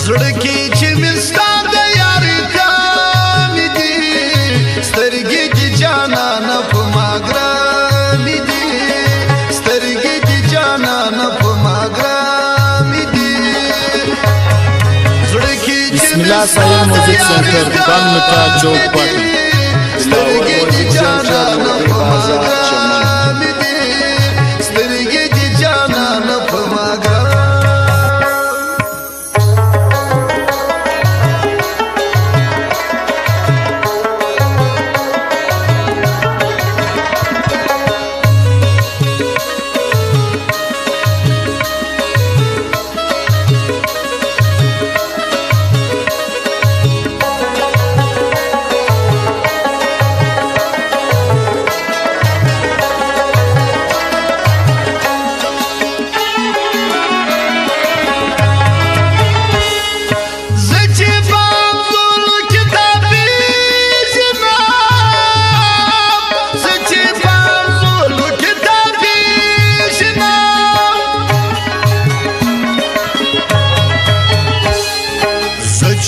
زړه کې چې مې ستا د یار کامې دي سترګې دي جانانه په ما ګرانې دي سترګې دي جانانه په ما ګرانې دي زړه کې چې مې ستا د یار کامې دي سترګې دي جانانه په ما ګرانې دي سترګې دي جانانه په ما ګرانې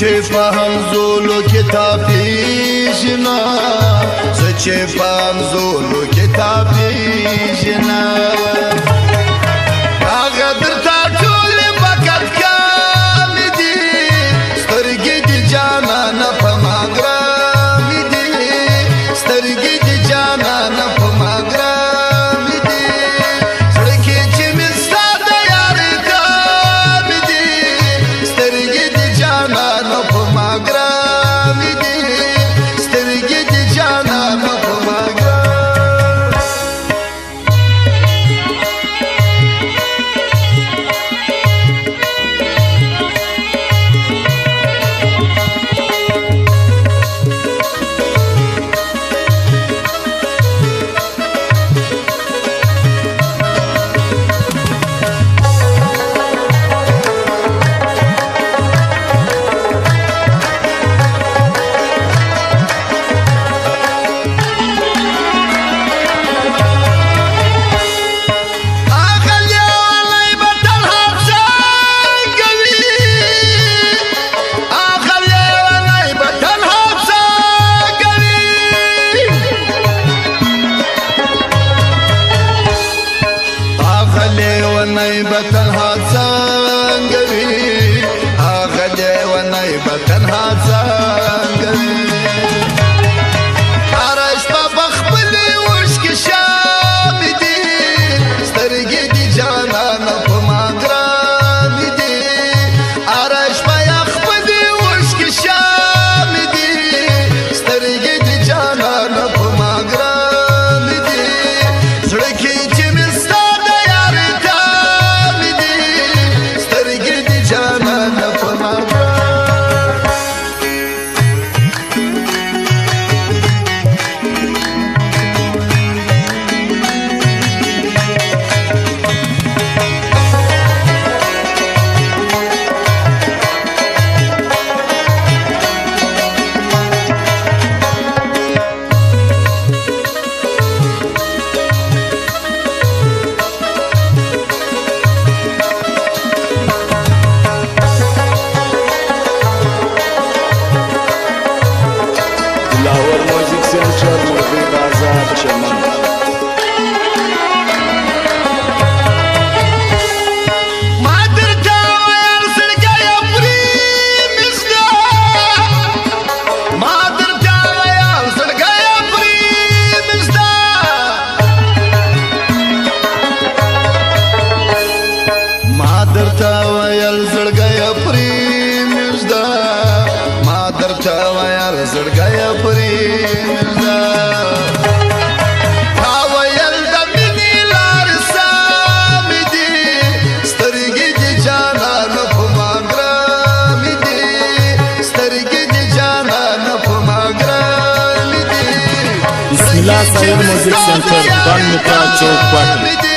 چې په همزولو کې تا پیژنا زه چې په همزولو کې تا پیژنا هغه درته ټولې فقط کامې دي سترګې دي جانانه په ما ګرانې دي سترګې دي جانانه په ما ګرانې دي زړه کې چې مې ستا د یار کامې دي سترګې دي جانانه په ما ګرانې دي سترګې دي جانانه په ما ونای بتنها څنګه وي هغه دی ونای بتنها څنګه وي هره شپه په خپلې اوښکې شامې دي سترګې دي جانانه په ما ګرانې دي هره شپه یې خپلې اوښکې شامې دي سترګې دي جانانه په ما ګرانې دي زړه کې چې مې ستا درته ویل زړګیه پرې مزدا ما درته ویل زړګیه پرې مزدا تا ویل د مینې لارې سامې دي سترګې دي جانانه په ما ګرانې دي سترګې دي جانانه په ما ګرانې دي بسم الله سایر موزیک سنټر بان میکا چوک پټ